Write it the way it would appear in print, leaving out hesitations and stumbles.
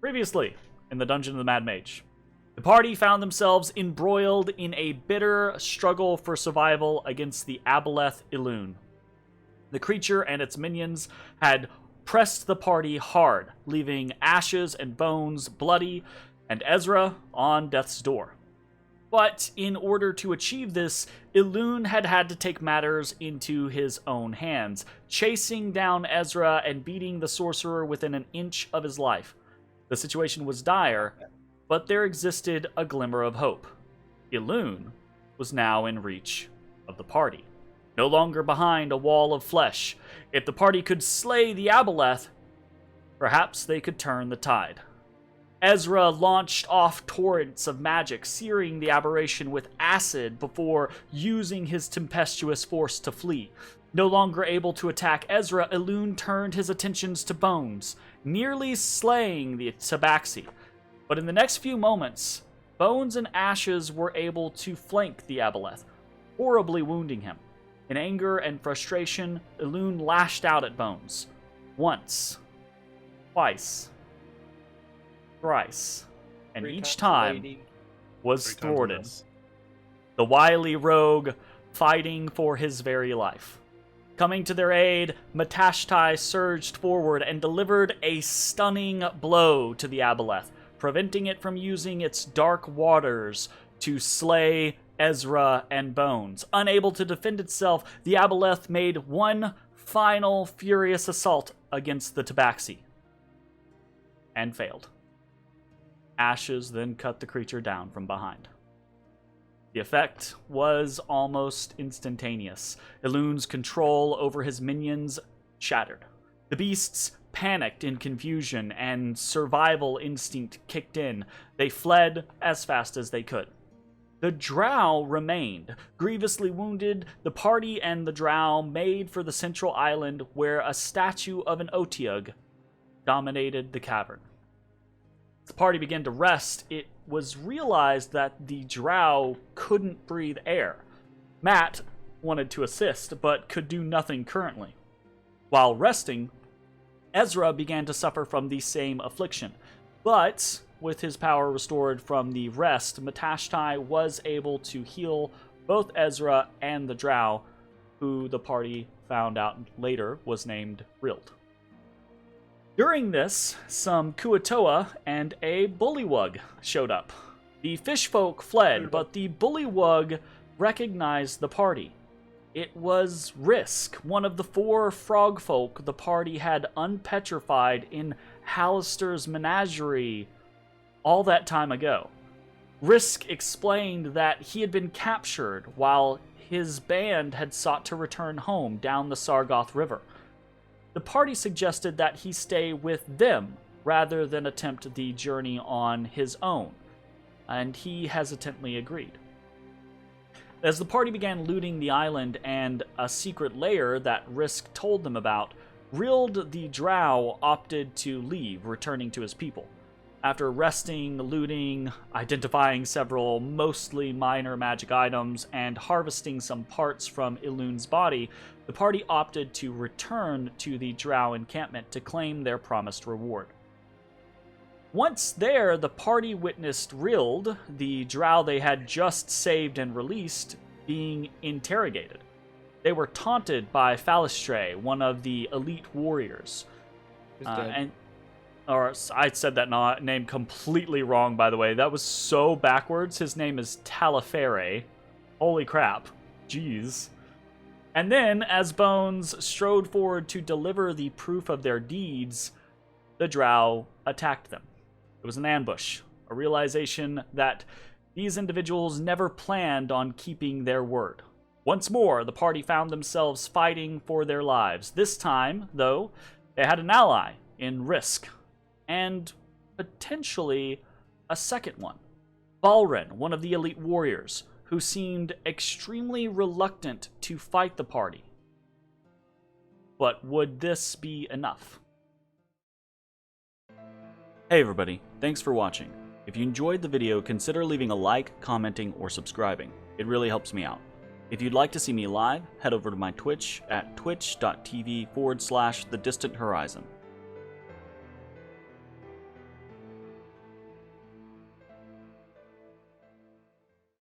Previously, in the dungeon of the Mad Mage, the party found themselves embroiled in a bitter struggle for survival against the Aboleth Elune. The creature and its minions had pressed the party hard, leaving ashes and bones bloody, and Ezrah on death's door. But in order to achieve this, Elune had to take matters into his own hands, chasing down Ezrah and beating the sorcerer within an inch of his life. The situation was dire, but there existed a glimmer of hope. Elune was now in reach of the party, no longer behind a wall of flesh. If the party could slay the Aboleth, perhaps they could turn the tide. Ezrah launched off torrents of magic, searing the aberration with acid before using his tempestuous force to flee. No longer able to attack Ezrah, Elune turned his attentions to Bones, nearly slaying the Tabaxi. But in the next few moments, Bones and Ashes were able to flank the Aboleth, horribly wounding him. In anger and frustration, Elune lashed out at Bones. Once, twice, thrice, and each time was thwarted. The wily rogue fighting for his very life. Coming to their aid, Matashtai surged forward and delivered a stunning blow to the Aboleth, preventing it from using its dark waters to slay Ezrah and Bones. Unable to defend itself, the Aboleth made one final furious assault against the Tabaxi, and failed. Ashes then cut the creature down from behind. The effect was almost instantaneous. Elune's control over his minions shattered. The beasts panicked in confusion, and survival instinct kicked in. They fled as fast as they could. The drow remained. Grievously wounded, the party and the drow made for the central island where a statue of an Otyugh dominated the cavern. As the party began to rest, it was realized that the drow couldn't breathe air. Matt wanted to assist, but could do nothing currently. While resting, Ezrah began to suffer from the same affliction, but with his power restored from the rest, Matashtai was able to heal both Ezrah and the drow, who the party found out later was named Rild. During this, some Kuatoa and a bullywug showed up. The fishfolk fled, but the bullywug recognized the party. It was Risk, one of the 4 frogfolk the party had unpetrified in Halaster's menagerie all that time ago. Risk explained that he had been captured while his band had sought to return home down the Sargoth River. The party suggested that he stay with them rather than attempt the journey on his own, and he hesitantly agreed. As the party began looting the island and a secret lair that Risk told them about, Rild the drow opted to leave, returning to his people. After resting, looting, identifying several mostly minor magic items, and harvesting some parts from Elune's body, the party opted to return to the drow encampment to claim their promised reward. Once there, the party witnessed Rild, the drow they had just saved and released, being interrogated. They were taunted by Halaster, one of the elite warriors. I said that name completely wrong, by the way. That was so backwards. His name is Talifere. Holy crap. Jeez. And then, as Bones strode forward to deliver the proof of their deeds, the drow attacked them. It was an ambush, a realization that these individuals never planned on keeping their word. Once more, the party found themselves fighting for their lives. This time, though, they had an ally in Risk, and potentially a second one. Balrin, one of the elite warriors, who seemed extremely reluctant to fight the party. But would this be enough? Hey everybody, thanks for watching. If you enjoyed the video, consider leaving a like, commenting, or subscribing. It really helps me out. If you'd like to see me live, head over to my Twitch at twitch.tv/thedistanthorizon.